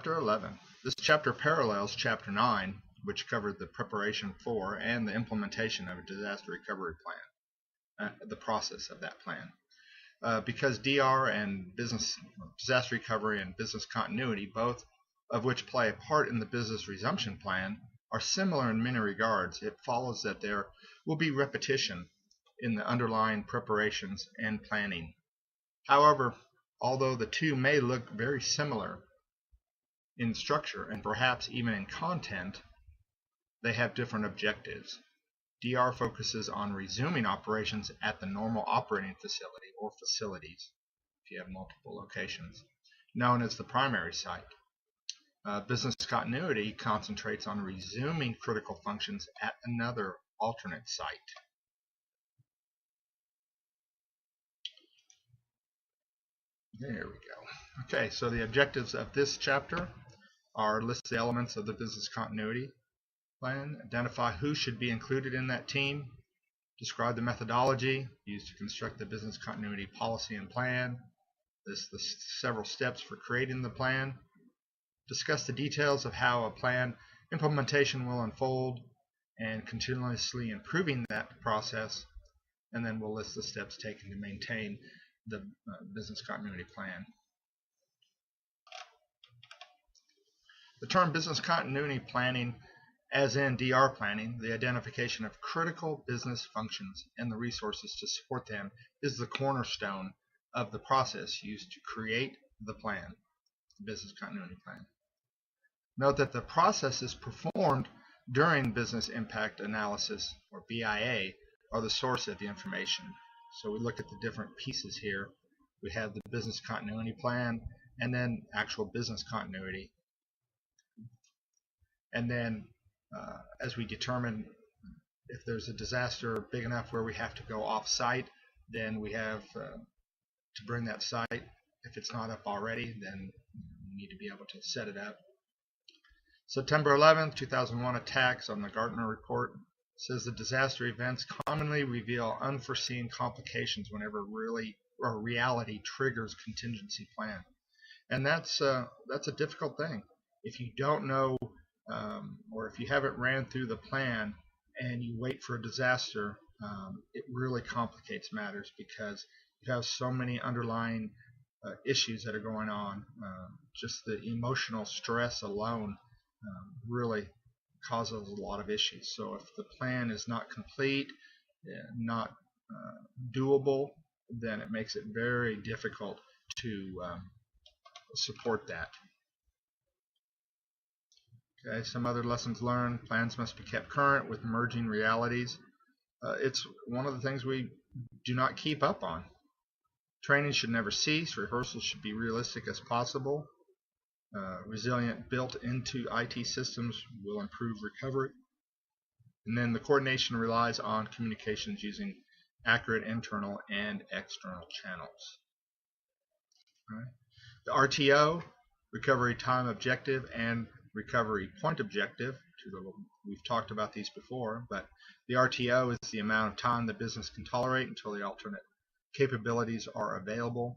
Chapter 11. This chapter parallels Chapter 9, which covered the preparation for and the implementation of a disaster recovery plan, the process of that plan. Because DR and disaster recovery and business continuity, both of which play a part in the business resumption plan, are similar in many regards, it follows that there will be repetition in the underlying preparations and planning. However, although the two may look very similar in structure and perhaps even in content, they have different objectives. DR focuses on resuming operations at the normal operating facility or facilities, if you have multiple locations, known as the primary site. Business continuity concentrates on resuming critical functions at another alternate site. There we go. Okay, so the objectives of this chapter are list the elements of the business continuity plan, identify who should be included in that team, describe the methodology used to construct the business continuity policy and plan, list the several steps for creating the plan, discuss the details of how a plan implementation will unfold, and continuously improving that process, and then we'll list the steps taken to maintain the business continuity plan. The term business continuity planning, as in DR planning, the identification of critical business functions and the resources to support them, is the cornerstone of the process used to create the plan, the business continuity plan. Note that the processes performed during business impact analysis, or BIA, are the source of the information. So we look at the different pieces here. We have the business continuity plan and then actual business continuity. And then as we determine if there's a disaster big enough where we have to go off-site, then we have to bring that site. If it's not up already, then we need to be able to set it up. September 11th, 2001 attacks on the Gartner report says the disaster events commonly reveal unforeseen complications whenever reality triggers contingency plan, and that's a difficult thing. If you don't know or if you haven't ran through the plan and you wait for a disaster, it really complicates matters because you have so many underlying issues that are going on. Just the emotional stress alone really causes a lot of issues. So if the plan is not complete, not doable, then it makes it very difficult to support that. Okay, some other lessons learned. Plans must be kept current with emerging realities. It's one of the things we do not keep up on. Training should never cease. Rehearsals should be realistic as possible. Resilient built into IT systems will improve recovery. And then the coordination relies on communications using accurate internal and external channels. Right. The RTO, recovery time objective, and recovery point objective, we've talked about these before, but the RTO is the amount of time the business can tolerate until the alternate capabilities are available.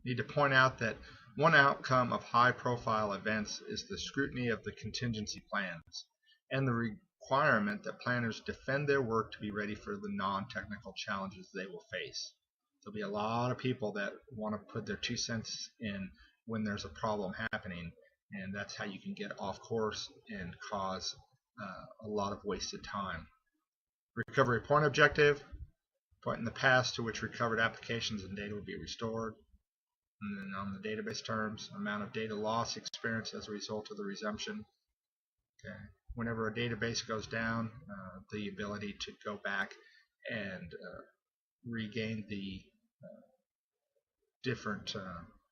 Need to point out that one outcome of high-profile events is the scrutiny of the contingency plans and the requirement that planners defend their work to be ready for the non-technical challenges they will face. There'll be a lot of people that want to put their 2 cents in when there's a problem happening, and that's how you can get off course and cause a lot of wasted time. Recovery point objective, point in the past to which recovered applications and data will be restored. And then on the database terms, amount of data loss experienced as a result of the resumption. Okay. Whenever a database goes down, the ability to go back and regain the different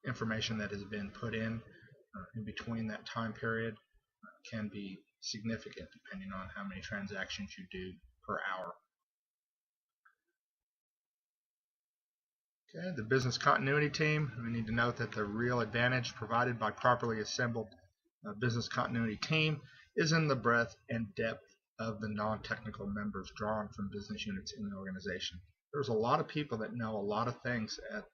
information that has been put in between that time period can be significant depending on how many transactions you do per hour. Okay, the business continuity team, we need to note that the real advantage provided by properly assembled business continuity team is in the breadth and depth of the non-technical members drawn from business units in the organization. There's a lot of people that know a lot of things at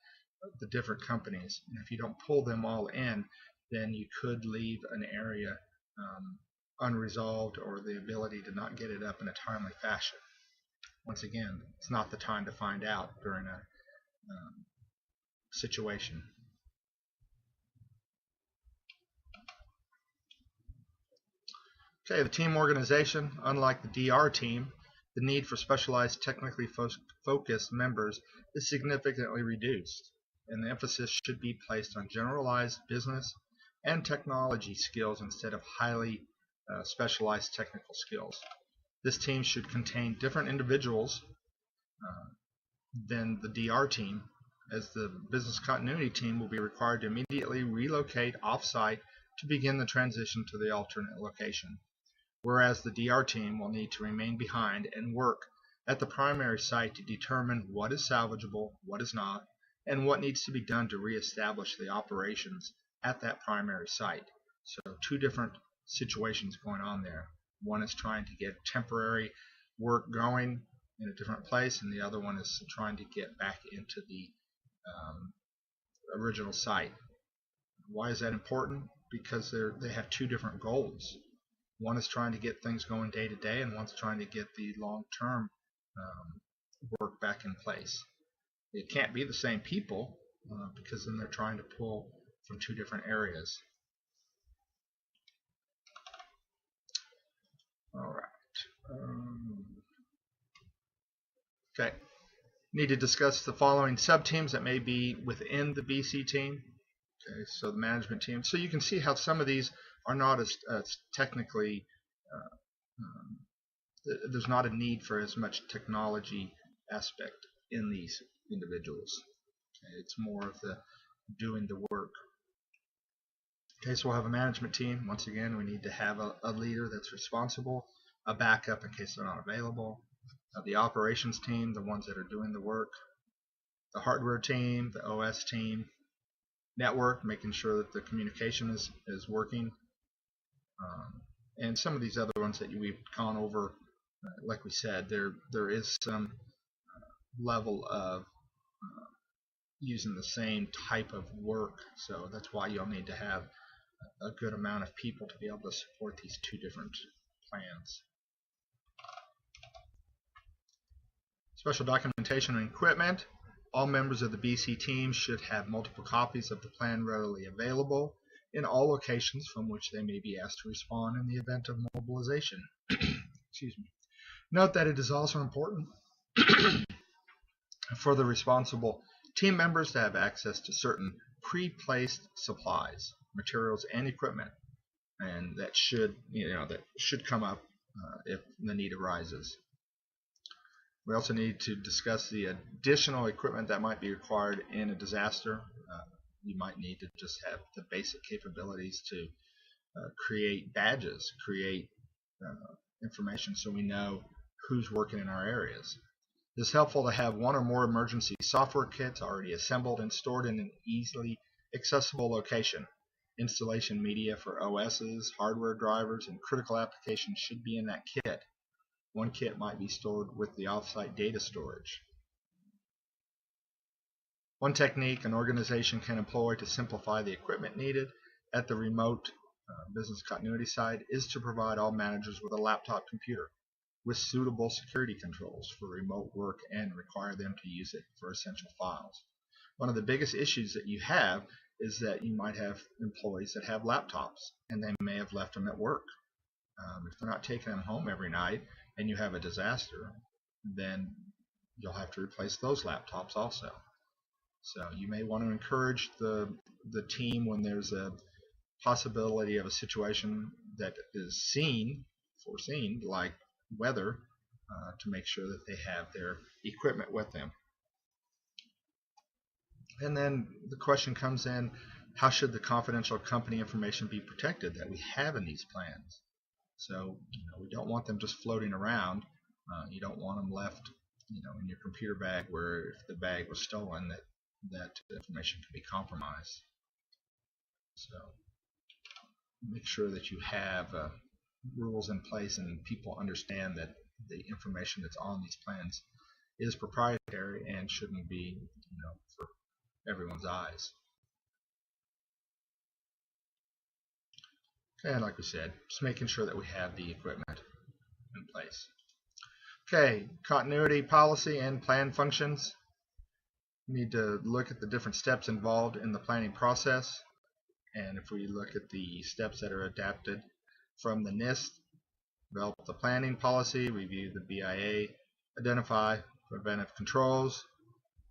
the different companies, and if you don't pull them all in, then you could leave an area unresolved, or the ability to not get it up in a timely fashion. Once again, it's not the time to find out during a situation. Okay, the team organization. Unlike the DR team, the need for specialized, technically focused members is significantly reduced, and the emphasis should be placed on generalized business and technology skills instead of highly specialized technical skills. This team should contain different individuals than the DR team, as the business continuity team will be required to immediately relocate off-site to begin the transition to the alternate location, whereas the DR team will need to remain behind and work at the primary site to determine what is salvageable, what is not, and what needs to be done to reestablish the operations at that primary site. So two different situations going on there. One is trying to get temporary work going in a different place, and the other one is trying to get back into the original site. Why is that important? Because they have two different goals. One is trying to get things going day to day, and one's trying to get the long-term work back in place. It can't be the same people because then they're trying to pull from two different areas. All right. Okay. Need to discuss the following sub-teams that may be within the BC team. Okay, so the management team. So you can see how some of these are not as technically, there's not a need for as much technology aspect in these individuals. Okay, it's more of the doing the work. Okay, so we'll have a management team. Once again, we need to have a leader that's responsible, a backup in case they're not available. The operations team, the ones that are doing the work. The hardware team, the OS team. Network, making sure that the communication is working. And some of these other ones that we've gone over, like we said, there is some level of using the same type of work, so that's why you'll need to have a good amount of people to be able to support these two different plans. Special documentation and equipment. All members of the BC team should have multiple copies of the plan readily available in all locations from which they may be asked to respond in the event of mobilization. Excuse me. Note that it is also important for the responsible team members to have access to certain pre-placed supplies, materials, and equipment, and that should come up if the need arises. We also need to discuss the additional equipment that might be required in a disaster. You might need to just have the basic capabilities to create badges, create information so we know who's working in our areas. It's helpful to have one or more emergency software kits already assembled and stored in an easily accessible location. Installation media for OSs, hardware drivers, and critical applications should be in that kit. One kit might be stored with the offsite data storage. One technique an organization can employ to simplify the equipment needed at the remote business continuity side is to provide all managers with a laptop computer with suitable security controls for remote work and require them to use it for essential files. One of the biggest issues that you have is that you might have employees that have laptops and they may have left them at work. If they're not taking them home every night and you have a disaster, then you'll have to replace those laptops also. So you may want to encourage the team when there's a possibility of a situation that is foreseen, like weather, to make sure that they have their equipment with them. And then the question comes in, how should the confidential company information be protected that we have in these plans? So we don't want them just floating around. You don't want them left in your computer bag, where if the bag was stolen, that information can be compromised. So make sure that you have rules in place and people understand that the information that's on these plans is proprietary and shouldn't be for everyone's eyes. And like we said, just making sure that we have the equipment in place. Okay, continuity policy and plan functions. We need to look at the different steps involved in the planning process. And if we look at the steps that are adapted from the NIST, develop the planning policy, review the BIA, identify preventive controls,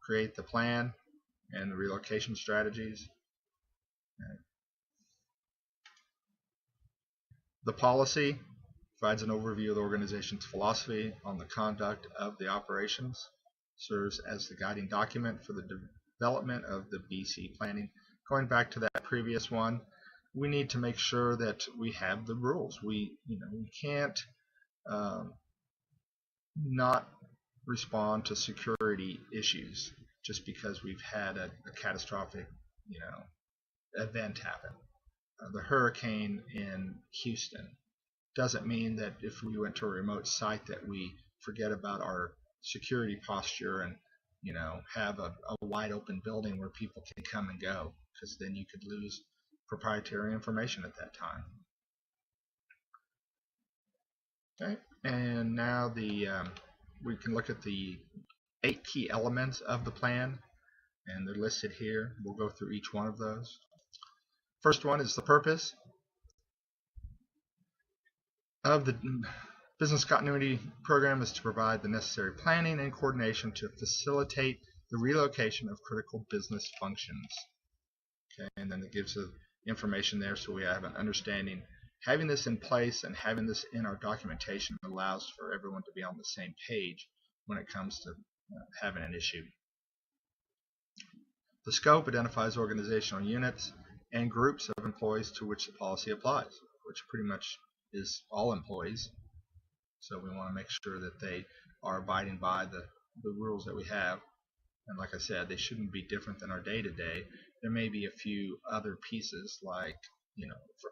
create the plan and the relocation strategies. The policy provides an overview of the organization's philosophy on the conduct of the operations, serves as the guiding document for the development of the BC planning. Going back to that previous one, we need to make sure that we have the rules. We can't not respond to security issues just because we've had a catastrophic event happen. The hurricane in Houston doesn't mean that if we went to a remote site that we forget about our security posture and have a wide open building where people can come and go, because then you could lose proprietary information at that time. Okay, and now we can look at the 8 key elements of the plan, and they're listed here. We'll go through each one of those. First one is the purpose of the business continuity program is to provide the necessary planning and coordination to facilitate the relocation of critical business functions. Okay, and then it gives the information there so we have an understanding. Having this in place and having this in our documentation allows for everyone to be on the same page when it comes to having an issue. The scope identifies organizational units and groups of employees to which the policy applies, which pretty much is all employees. So we want to make sure that they are abiding by the rules that we have. And like I said, they shouldn't be different than our day-to-day. There may be a few other pieces like,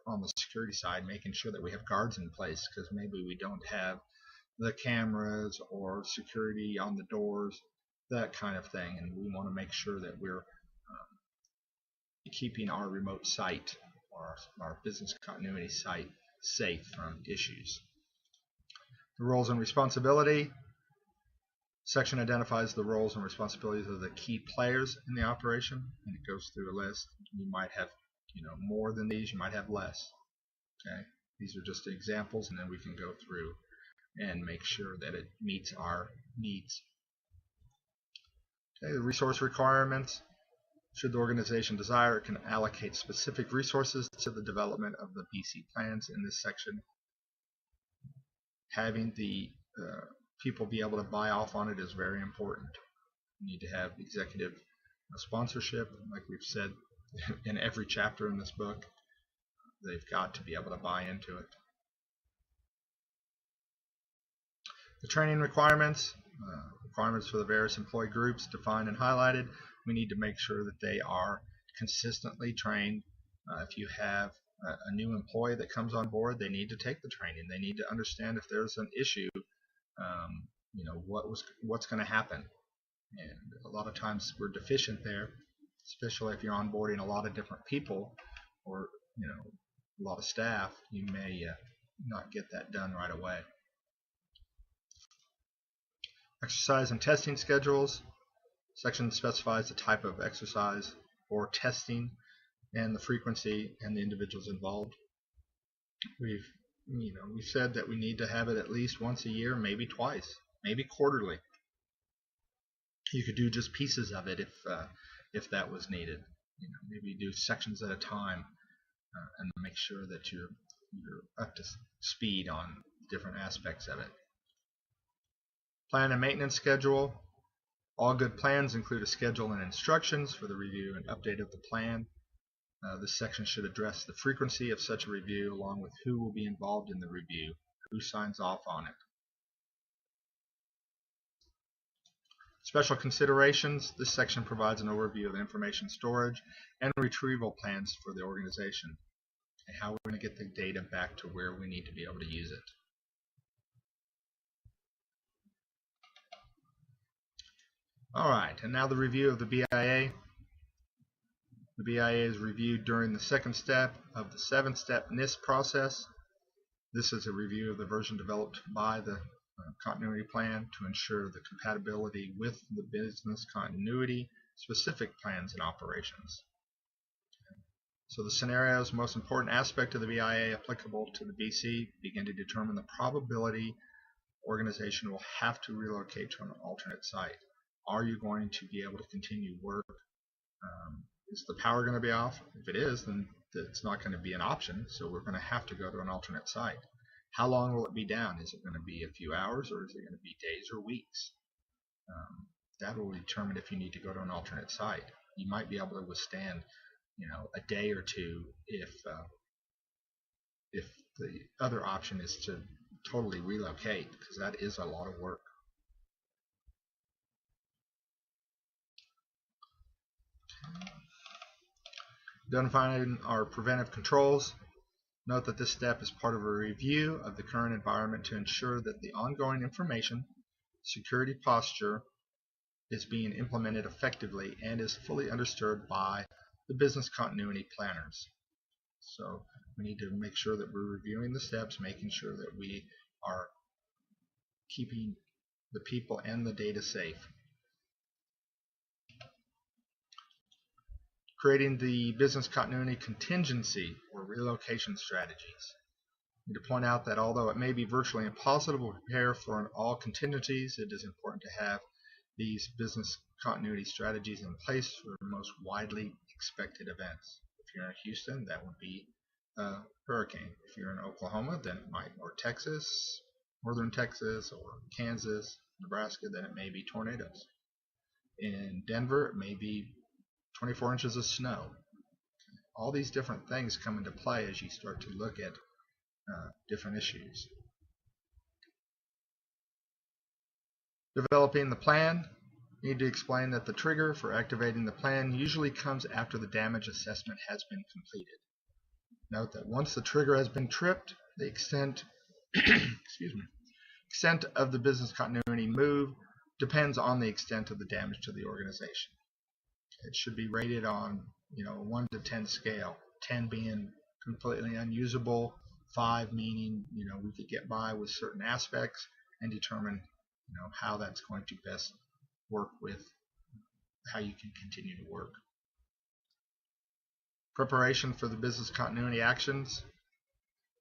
on the security side, making sure that we have guards in place because maybe we don't have the cameras or security on the doors, that kind of thing. And we want to make sure that we're keeping our remote site or our business continuity site safe from issues. The roles and responsibility section identifies the roles and responsibilities of the key players in the operation, and it goes through a list. You might have more than these, you might have less. Okay, these are just examples, and then we can go through and make sure that it meets our needs. Okay, the resource requirements. Should the organization desire, it can allocate specific resources to the development of the BC plans in this section. Having the people be able to buy off on it is very important. You need to have executive sponsorship, like we've said in every chapter in this book. They've got to be able to buy into it. The training requirements, requirements for the various employee groups defined and highlighted. We need to make sure that they are consistently trained. If you have a new employee that comes on board, they need to take the training. They need to understand if there's an issue, what's going to happen. And a lot of times we're deficient there, especially if you're onboarding a lot of different people or a lot of staff. You may not get that done right away. Exercise and testing schedules. Section specifies the type of exercise or testing and the frequency and the individuals involved. We've said that we need to have it at least once a year, maybe twice, maybe quarterly. You could do just pieces of it if that was needed. Maybe do sections at a time and make sure that you're up to speed on different aspects of it. Plan and maintenance schedule. All good plans include a schedule and instructions for the review and update of the plan. This section should address the frequency of such a review along with who will be involved in the review, who signs off on it. Special considerations. This section provides an overview of information storage and retrieval plans for the organization and how we're going to get the data back to where we need to be able to use it. Alright, and now the review of the BIA. The BIA is reviewed during the second step of the 7-step NIST process. This is a review of the version developed by the continuity plan to ensure the compatibility with the business continuity specific plans and operations. So the scenarios, most important aspect of the BIA applicable to the BC, begin to determine the probability organization will have to relocate to an alternate site. Are you going to be able to continue work? Is the power going to be off? If it is, then it's not going to be an option, so we're going to have to go to an alternate site. How long will it be down? Is it going to be a few hours, or is it going to be days or weeks? That will determine if you need to go to an alternate site. You might be able to withstand, a day or two if the other option is to totally relocate, because that is a lot of work. Identifying our preventive controls. Note that this step is part of a review of the current environment to ensure that the ongoing information security posture is being implemented effectively and is fully understood by the business continuity planners. So we need to make sure that we're reviewing the steps, making sure that we are keeping the people and the data safe. Creating the business continuity contingency or relocation strategies. I need to point out that although it may be virtually impossible to prepare for all contingencies, it is important to have these business continuity strategies in place for the most widely expected events. If you're in Houston, that would be a hurricane. If you're in Oklahoma, then it might, or Texas, northern Texas, or Kansas, Nebraska, then it may be tornadoes. In Denver, it may be 24 inches of snow. All these different things come into play as you start to look at different issues. Developing the plan. You need to explain that the trigger for activating the plan usually comes after the damage assessment has been completed. Note that once the trigger has been tripped, the extent extent of the business continuity move depends on the extent of the damage to the organization. It should be rated on a 1 to 10 scale, 10 being completely unusable, 5 meaning we could get by with certain aspects, and determine how that's going to best work with how you can continue to work. Preparation for the business continuity actions.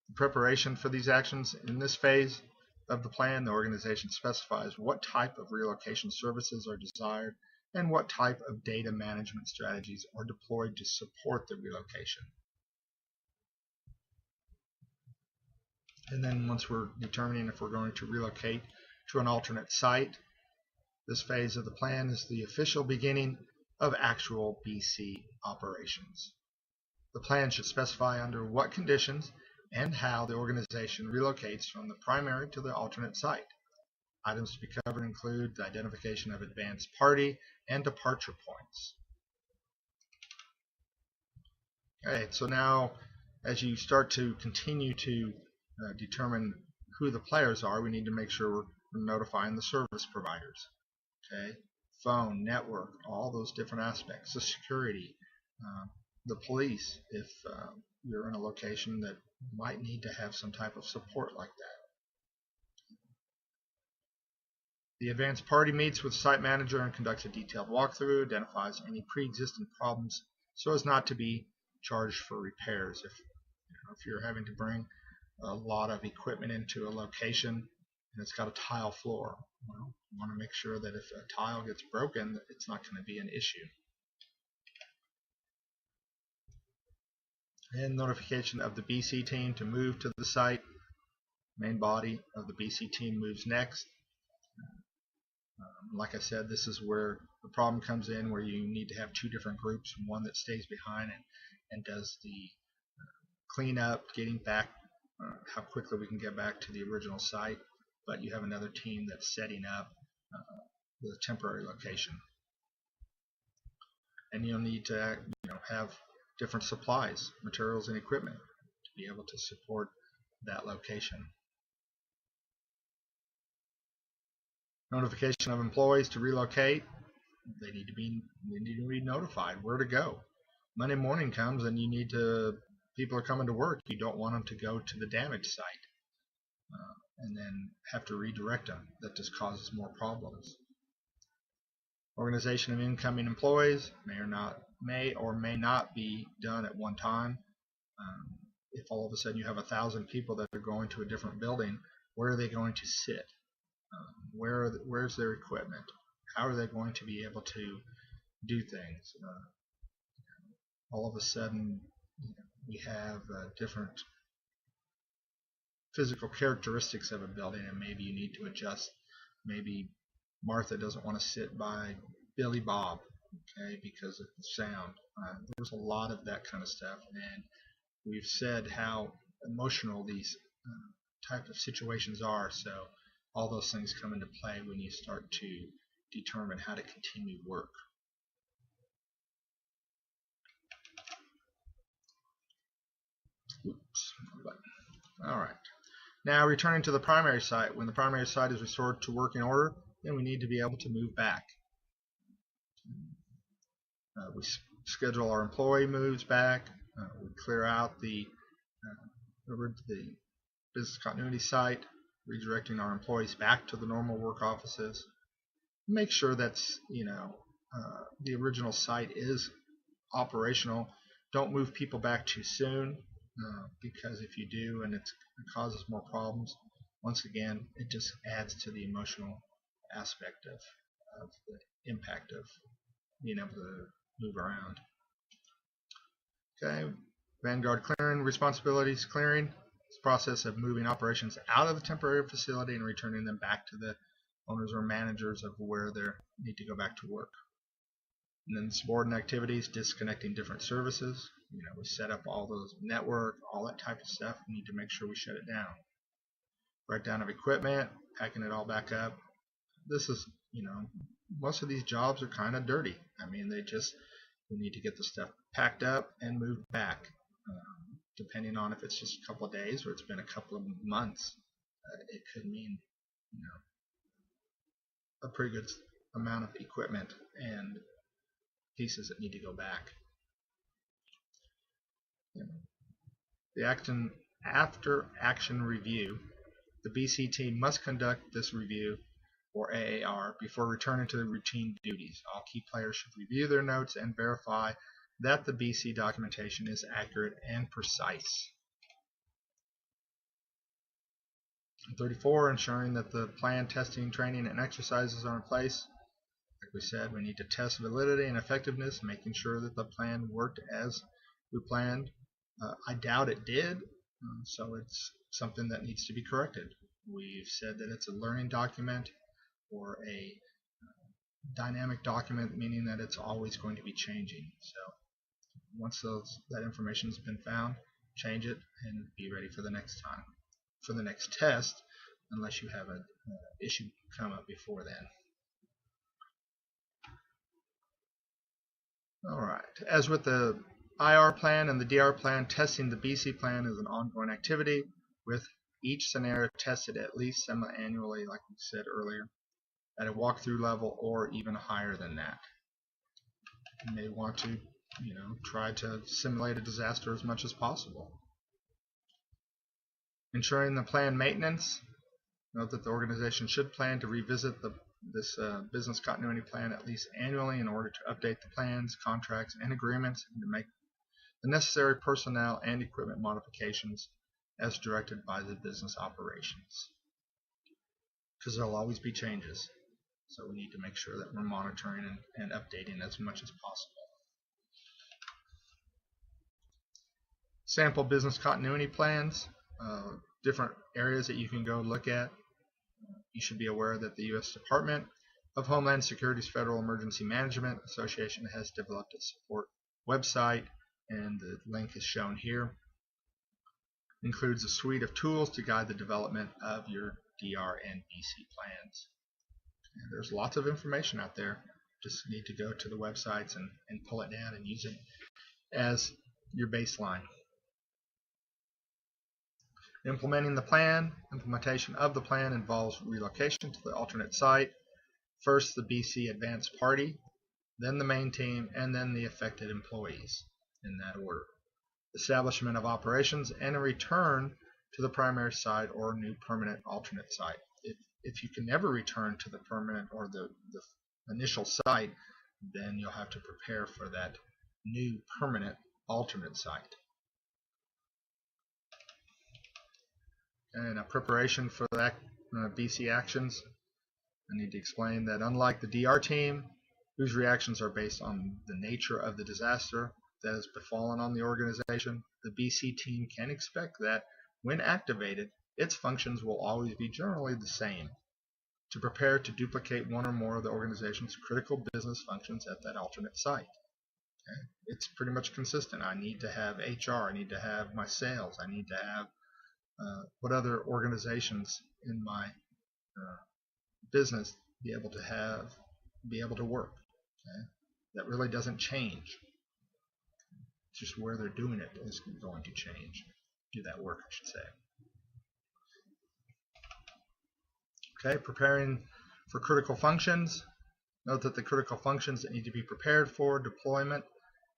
The preparation for these actions in this phase of the plan, the organization specifies what type of relocation services are desired and what type of data management strategies are deployed to support the relocation. And then once we're determining if we're going to relocate to an alternate site, this phase of the plan is the official beginning of actual BC operations. The plan should specify under what conditions and how the organization relocates from the primary to the alternate site. Items to be covered include the identification of advanced party and departure points. Okay, so now as you start to continue to determine who the players are, we need to make sure we're notifying the service providers. Okay, phone, network, all those different aspects, the security, the police, if you're in a location that might need to have some type of support like that. The advanced party meets with the site manager and conducts a detailed walkthrough, identifies any pre-existing problems so as not to be charged for repairs. If you're having to bring a lot of equipment into a location and it's got a tile floor, well, you want to make sure that if a tile gets broken, it's not going to be an issue. And notification of the BC team to move to the site. Main body of the BC team moves next. Like I said, this is where the problem comes in, where you need to have two different groups, one that stays behind and does the cleanup, getting back, how quickly we can get back to the original site, but you have another team that's setting up the temporary location. And you'll need to have different supplies, materials, and equipment to be able to support that location. Notification of employees to relocate. They need to be notified where to go. Monday morning comes and people are coming to work. You don't want them to go to the damaged site and then have to redirect them. That just causes more problems. Organization of incoming employees may or may not be done at one time. If all of a sudden you have 1,000 people that are going to a different building, where are they going to sit? Where's their equipment? How are they going to be able to do things? All of a sudden, we have different physical characteristics of a building, and maybe you need to adjust. Maybe Martha doesn't want to sit by Billy Bob, okay, because of the sound. There's a lot of that kind of stuff, and we've said how emotional these type of situations are, so all those things come into play when you start to determine how to continue work. Oops. All right. Now returning to the primary site. When the primary site is restored to working order, then we need to be able to move back. We schedule our employee moves back. We clear out the business continuity site, redirecting our employees back to the normal work offices. Make sure that's the original site is operational. Don't move people back too soon, because if you do and it causes more problems, once again it just adds to the emotional aspect of the impact of being able to move around. Okay, Vanguard clearing responsibilities. Clearing is the process of moving operations out of the temporary facility and returning them back to the owners or managers of where they need to go back to work. And then subordinate activities, disconnecting different services. We set up all those network, all that type of stuff. We need to make sure we shut it down. Breakdown of equipment, packing it all back up. This is, most of these jobs are kind of dirty. I mean, we need to get the stuff packed up and moved back. Depending on if it's just a couple of days or it's been a couple of months, it could mean, a pretty good amount of equipment and pieces that need to go back. The after action review. The BC team must conduct this review, or AAR, before returning to the routine duties. All key players should review their notes and verify that the BC documentation is accurate and precise. 34, ensuring that the plan, testing, training, and exercises are in place. Like we said, we need to test validity and effectiveness, making sure that the plan worked as we planned. I doubt it did, so it's something that needs to be corrected. We've said that it's a learning document or a dynamic document, meaning that it's always going to be changing. So once that information has been found, change it and be ready for the next time, for the next test, unless you have an issue come up before then. Alright, as with the IR plan and the DR plan, testing the BC plan is an ongoing activity, with each scenario tested at least semi-annually, like we said earlier, at a walkthrough level or even higher than that. You may want to, try to simulate a disaster as much as possible. Ensuring the plan maintenance. Note that the organization should plan to revisit this business continuity plan at least annually in order to update the plans, contracts, and agreements, and to make the necessary personnel and equipment modifications as directed by the business operations. Because there will always be changes, so we need to make sure that we're monitoring and updating as much as possible. Sample business continuity plans, different areas that you can go look at. You should be aware that the U.S. Department of Homeland Security's Federal Emergency Management Association has developed a support website, and the link is shown here. It includes a suite of tools to guide the development of your DR and BC plans. And there's lots of information out there. Just need to go to the websites and pull it down and use it as your baseline. Implementing the plan. Implementation of the plan involves relocation to the alternate site. First the BC advanced party, then the main team, and then the affected employees. in that order. Establishment of operations and a return to the primary site or new permanent alternate site. If you can never return to the permanent or the initial site, then you'll have to prepare for that new permanent alternate site. And a preparation for that BC actions, I need to explain that unlike the DR team, whose reactions are based on the nature of the disaster that has befallen on the organization, the BC team can expect that when activated, its functions will always be generally the same, to prepare to duplicate one or more of the organization's critical business functions at that alternate site. Okay? It's pretty much consistent. I need to have HR, I need to have my sales, I need to have what other organizations in my business be able to work. Okay? That really doesn't change. Just where they're doing it is going to change. Do that work, I should say. Okay, preparing for critical functions. Note that the critical functions that need to be prepared for deployment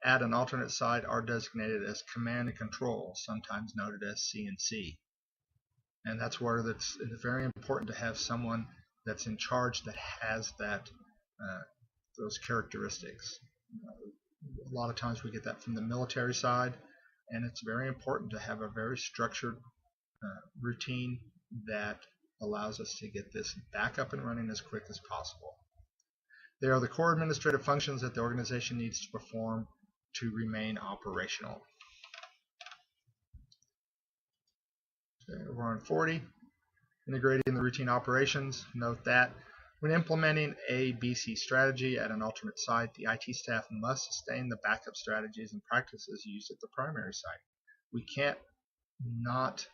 at an alternate site are designated as command and control, sometimes noted as C&C. And that's where it's very important to have someone that's in charge that has that those characteristics. A lot of times we get that from the military side, and it's very important to have a very structured routine that allows us to get this back up and running as quick as possible. They are the core administrative functions that the organization needs to perform to remain operational. Okay, we're on 40. Integrating the routine operations. Note that when implementing a BC strategy at an alternate site, the IT staff must sustain the backup strategies and practices used at the primary site. We can't not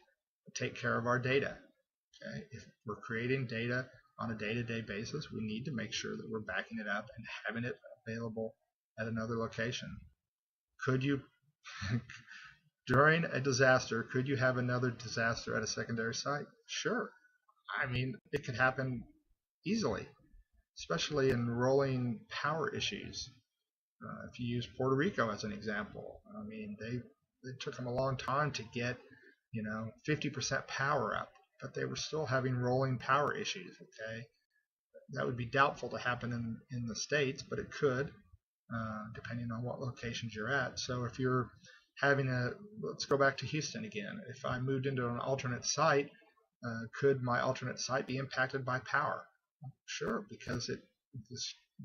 take care of our data. Okay? If we're creating data on a day-to-day basis, we need to make sure that we're backing it up and having it available at another location. Could you, during a disaster, could you have another disaster at a secondary site? Sure. I mean, it could happen easily, especially in rolling power issues. If you use Puerto Rico as an example, I mean, it took them a long time to get 50% power up, but they were still having rolling power issues. Okay, that would be doubtful to happen in the States, but it could, depending on what locations you're at. So if you're having let's go back to Houston again. If I moved into an alternate site, could my alternate site be impacted by power? Sure, because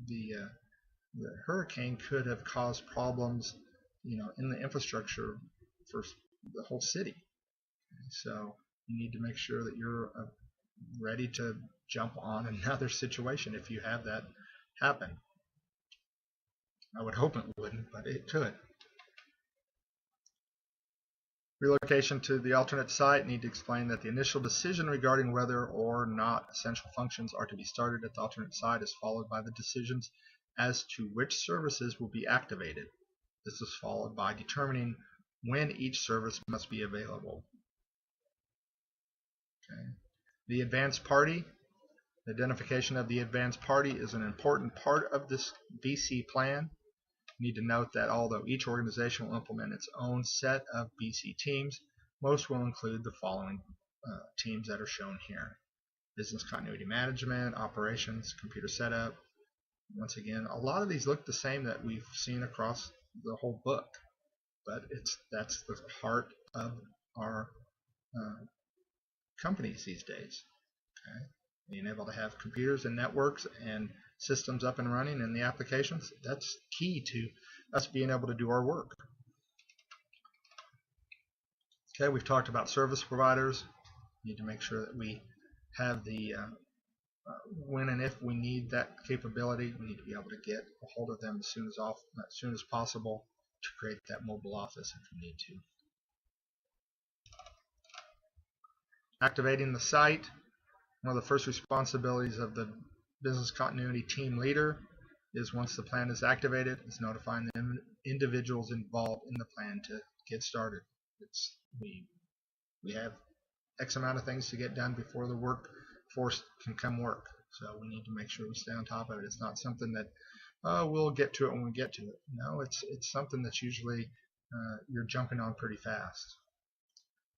the hurricane could have caused problems, in the infrastructure for the whole city. So you need to make sure that you're ready to jump on another situation if you have that happen. I would hope it wouldn't, but it could. Relocation to the alternate site. Need to explain that the initial decision regarding whether or not essential functions are to be started at the alternate site is followed by the decisions as to which services will be activated. This is followed by determining when each service must be available. Okay. The advanced party. The identification of the advanced party is an important part of this BC plan. You need to note that although each organization will implement its own set of BC teams, most will include the following teams that are shown here: business continuity management, operations, computer setup. Once again, a lot of these look the same that we've seen across the whole book, but that's the heart of our companies these days. Okay? Being able to have computers and networks and systems up and running in the applications, that's key to us being able to do our work. Okay, we've talked about service providers. We need to make sure that we have the when and if we need that capability, we need to be able to get a hold of them as soon as possible to create that mobile office if we need to. Activating the site. One of the first responsibilities of the business continuity team leader is, once the plan is activated, is notifying the individuals involved in the plan to get started. We have X amount of things to get done before the workforce can come work. So we need to make sure we stay on top of it. It's not something that we'll get to it when we get to it. No, it's something that's usually you're jumping on pretty fast.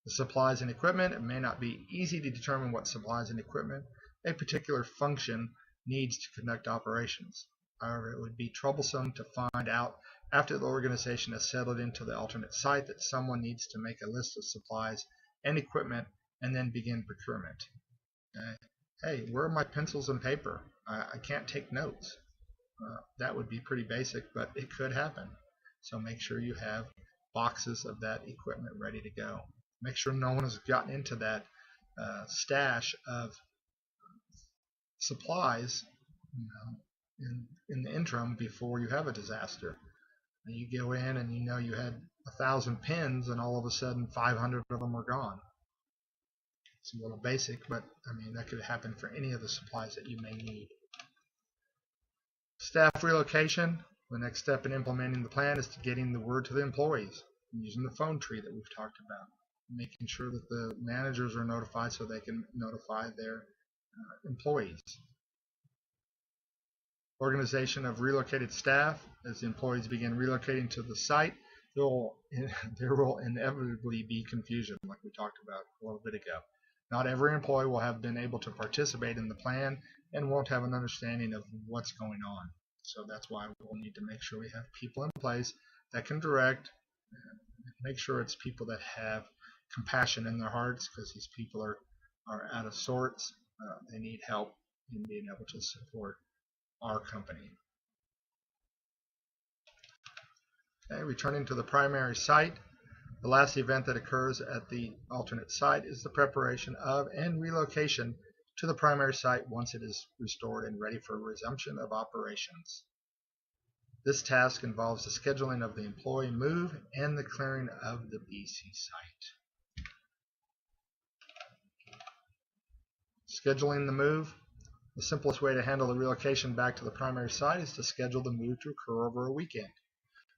The supplies and equipment, it may not be easy to determine what supplies and equipment a particular function needs to conduct operations. However, it would be troublesome to find out after the organization has settled into the alternate site that someone needs to make a list of supplies and equipment and then begin procurement. Okay. Hey, where are my pencils and paper? I can't take notes. That would be pretty basic, but it could happen. So make sure you have boxes of that equipment ready to go. Make sure no one has gotten into that stash of supplies, in the interim before you have a disaster. And you go in and you know you had 1,000 pins, and all of a sudden 500 of them are gone. It's a little basic, but I mean that could happen for any of the supplies that you may need. Staff relocation. The next step in implementing the plan is to getting the word to the employees, using the phone tree that we've talked about, making sure that the managers are notified so they can notify their employees. Organization of relocated staff. As the employees begin relocating to the site, there will inevitably be confusion, like we talked about a little bit ago. Not every employee will have been able to participate in the plan and won't have an understanding of what's going on. So that's why we'll need to make sure we have people in place that can direct, and make sure it's people that have compassion in their hearts, because these people are out of sorts. They need help in being able to support our company. Okay, returning to the primary site. The last event that occurs at the alternate site is the preparation of and relocation to the primary site once it is restored and ready for resumption of operations. This task involves the scheduling of the employee move and the clearing of the BC site. Scheduling the move. The simplest way to handle the relocation back to the primary site is to schedule the move to occur over a weekend,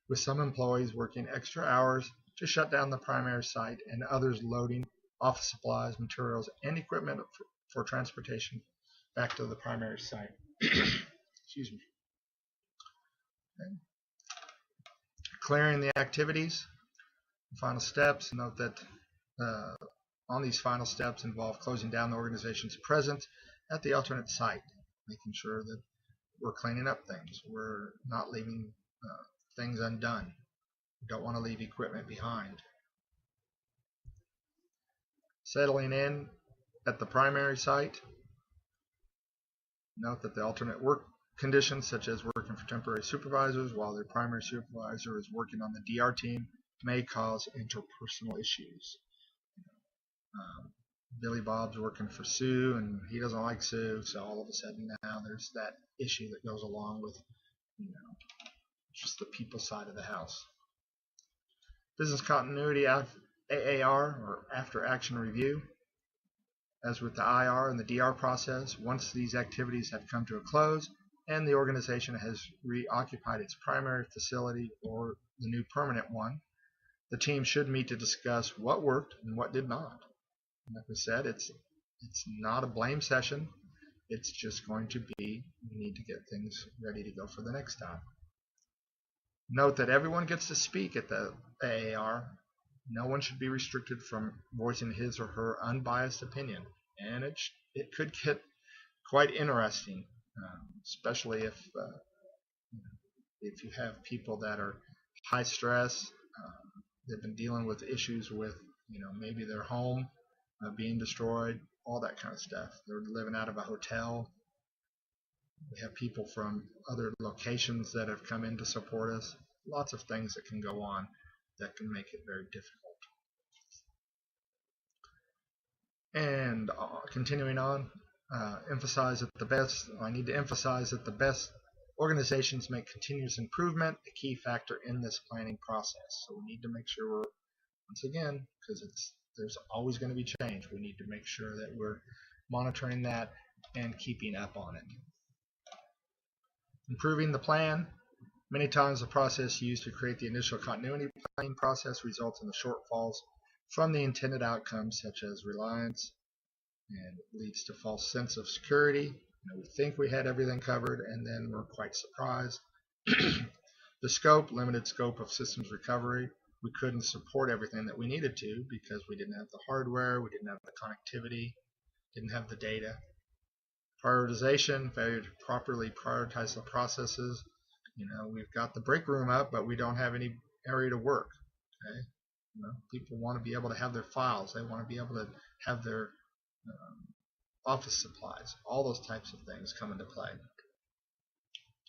with some employees working extra hours to shut down the primary site and others loading office supplies, materials, and equipment for transportation back to the primary site. Excuse me. Okay. Clearing the activities. Final steps. Note that on these final steps involve closing down the organization's presence at the alternate site, making sure that we're cleaning up things. We're not leaving things undone. We don't want to leave equipment behind. Settling in at the primary site. Note that the alternate work conditions, such as working for temporary supervisors while their primary supervisor is working on the DR team, may cause interpersonal issues. Billy Bob's working for Sue, and he doesn't like Sue, so all of a sudden now there's that issue that goes along with, just the people side of the house. Business continuity AAR, or after action review. As with the IR and the DR process, once these activities have come to a close and the organization has reoccupied its primary facility or the new permanent one, the team should meet to discuss what worked and what did not. Like we said, it's not a blame session. It's just going to be, we need to get things ready to go for the next time. Note that everyone gets to speak at the AAR. No one should be restricted from voicing his or her unbiased opinion, and it could get quite interesting, especially if you have people that are high stress. They've been dealing with issues with maybe their home being destroyed, all that kind of stuff. They're living out of a hotel. We have people from other locations that have come in to support us. Lots of things that can go on that can make it very difficult. And continuing on, I need to emphasize that the best organizations make continuous improvement a key factor in this planning process. So we need to make sure we're, once again, because there's always going to be change, we need to make sure that we're monitoring that and keeping up on it. Improving the plan. Many times the process used to create the initial continuity planning process results in the shortfalls from the intended outcomes, such as reliance, and it leads to false sense of security. We think we had everything covered, and then we're quite surprised. The scope, limited scope of systems recovery. we couldn't support everything that we needed to because we didn't have the hardware, we didn't have the connectivity, didn't have the data. Prioritization, failure to properly prioritize the processes. We've got the break room up, but we don't have any area to work. Okay, people want to be able to have their files. They want to be able to have their office supplies. All those types of things come into play.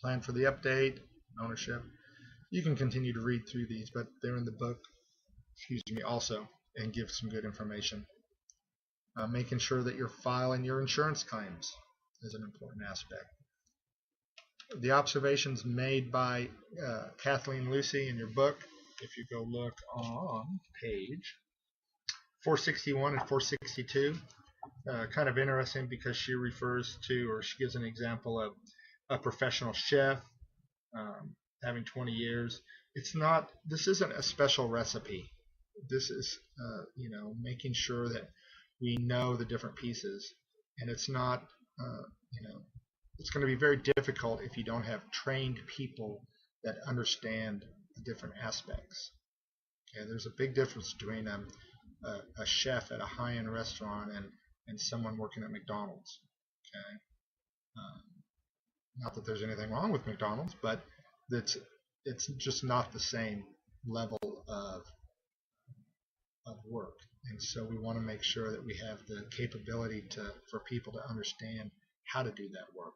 Plan for the update, ownership. You can continue to read through these, but they're in the book, also, and give some good information. Making sure that you're filing your insurance claims is an important aspect. The observations made by Kathleen Lucy in your book, if you go look on page 461 and 462, kind of interesting because she refers to, or she gives an example of a professional chef having 20 years. This isn't a special recipe. This is, making sure that we know the different pieces, and it's not, it's going to be very difficult if you don't have trained people that understand the different aspects. Okay, there's a big difference between a chef at a high-end restaurant and someone working at McDonald's. Okay, not that there's anything wrong with McDonald's, but it's just not the same level of work, and so we want to make sure that we have the capability for people to understand how to do that work.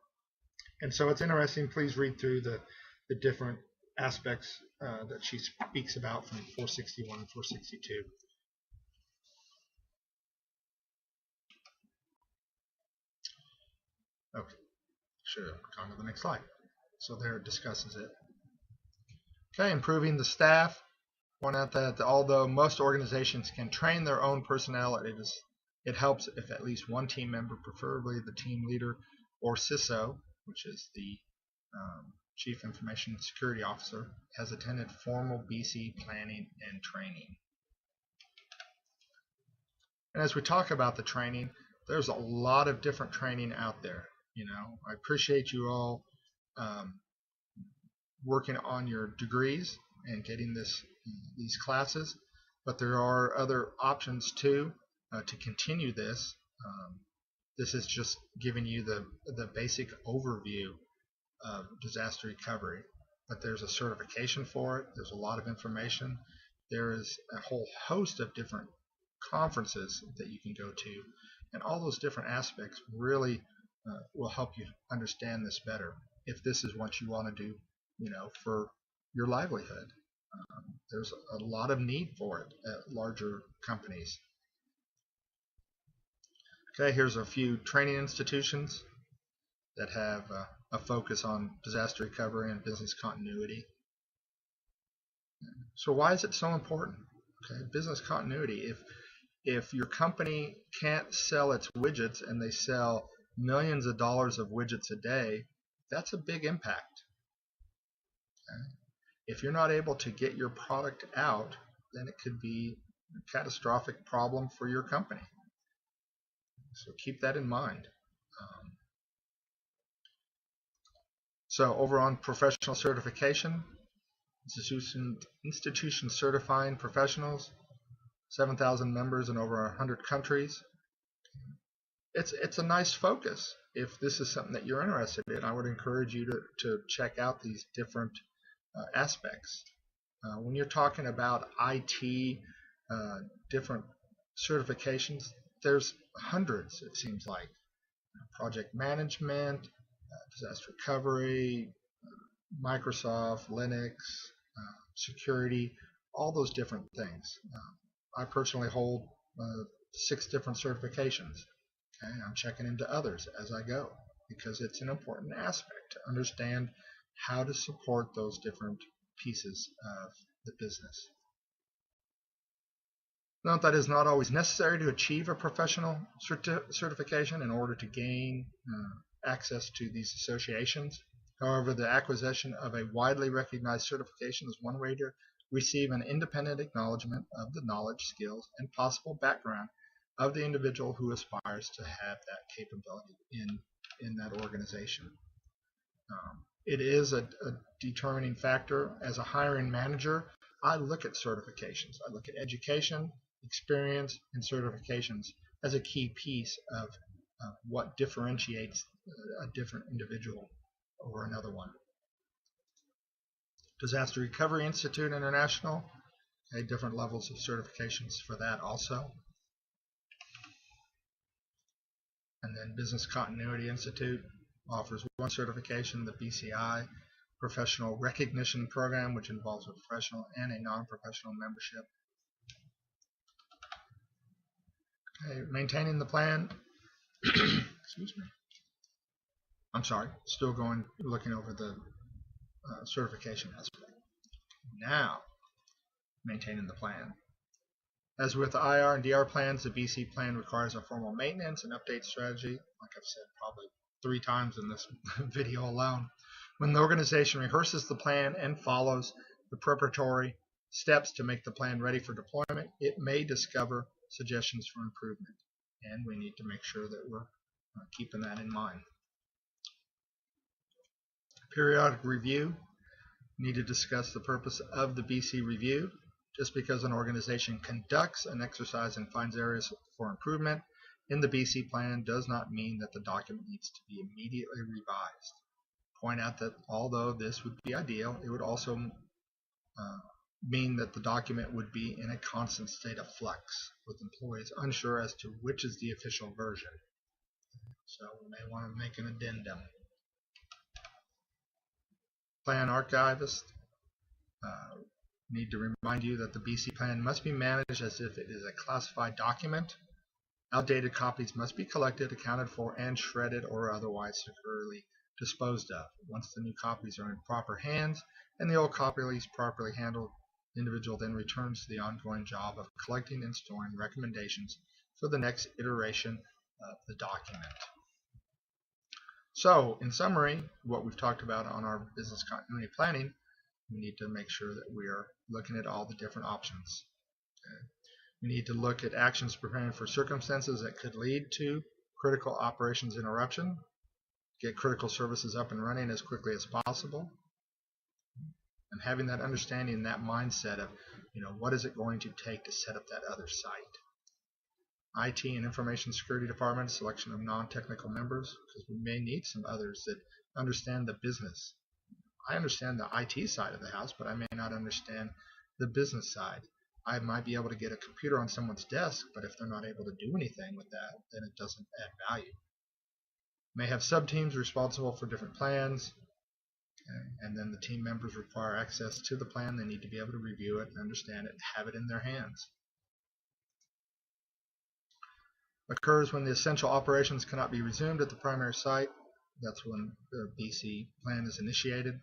And so it's interesting. Please read through the different aspects that she speaks about from 461 and 462. Okay, sure. On to the next slide. So there it discusses it. Okay, improving the staff. Point out that although most organizations can train their own personnel, it helps if at least one team member, preferably the team leader or CISO, which is the Chief Information Security Officer, has attended formal BC planning and training. And as we talk about the training, there's a lot of different training out there. I appreciate you all working on your degrees and getting these classes, but there are other options too to continue this. This is just giving you the basic overview of disaster recovery, but there's a certification for it. There's a lot of information. There is a whole host of different conferences that you can go to, and all those different aspects really will help you understand this better if this is what you want to do, for your livelihood. There's a lot of need for it at larger companies. Okay, here's a few training institutions that have a focus on disaster recovery and business continuity. So why is it so important? Okay, business continuity. If your company can't sell its widgets and they sell millions of dollars of widgets a day, that's a big impact. Okay? If you're not able to get your product out, then it could be a catastrophic problem for your company. So keep that in mind. So over on professional certification, institution certifying professionals, 7,000 members in over 100 countries. It's a nice focus. If this is something that you're interested in, I would encourage you to check out these different aspects. When you're talking about IT, different certifications, there's hundreds, it seems like. Project management, disaster recovery, Microsoft, Linux, security, all those different things. I personally hold 6 different certifications. Okay? I'm checking into others as I go because it's an important aspect to understand how to support those different pieces of the business. Note that it is not always necessary to achieve a professional certification in order to gain access to these associations. However, the acquisition of a widely recognized certification is one way to receive an independent acknowledgement of the knowledge, skills, and possible background of the individual who aspires to have that capability in that organization. It is a determining factor. As a hiring manager, I look at certifications. I look at education, experience, and certifications as a key piece of what differentiates a different individual over another one. Disaster Recovery Institute International, okay, different levels of certifications for that also. And then Business Continuity Institute offers one certification, the BCI, Professional Recognition Program, which involves a professional and a non-professional membership. Okay, maintaining the plan. Excuse me. I'm sorry, still looking over the certification aspect. Now, maintaining the plan. As with the IR and DR plans, the BC plan requires a formal maintenance and update strategy, like I've said probably 3 times in this video alone. When the organization rehearses the plan and follows the preparatory steps to make the plan ready for deployment, it may discover suggestions for improvement, and we need to make sure that we're keeping that in mind. Periodic review. We need to discuss the purpose of the BC review. Just because an organization conducts an exercise and finds areas for improvement in the BC plan does not mean that the document needs to be immediately revised. Point out that although this would be ideal, it would also mean that the document would be in a constant state of flux, with employees unsure as to which is the official version. So we may want to make an addendum. Plan archivist. Need to remind you that the BC plan must be managed as if it is a classified document. Outdated copies must be collected, accounted for, and shredded or otherwise securely disposed of. Once the new copies are in proper hands and the old copies properly handled, the individual then returns to the ongoing job of collecting and storing recommendations for the next iteration of the document. So, in summary, what we've talked about on our business continuity planning, we need to make sure that we are looking at all the different options. Okay. We need to look at actions preparing for circumstances that could lead to critical operations interruption, get critical services up and running as quickly as possible, and having that understanding, that mindset of, what is it going to take to set up that other site. IT and Information Security Department, selection of non-technical members, because we may need some others that understand the business. I understand the IT side of the house, but I may not understand the business side. I might be able to get a computer on someone's desk, but if they're not able to do anything with that, then it doesn't add value. May have sub-teams responsible for different plans, okay, and then the team members require access to the plan. They need to be able to review it, understand it, and have it in their hands. Occurs when the essential operations cannot be resumed at the primary site. That's when the BC plan is initiated.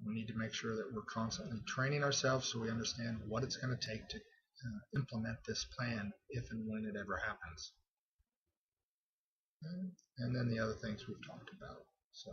We need to make sure that we're constantly training ourselves so we understand what it's going to take to implement this plan if and when it ever happens. And then the other things we've talked about. So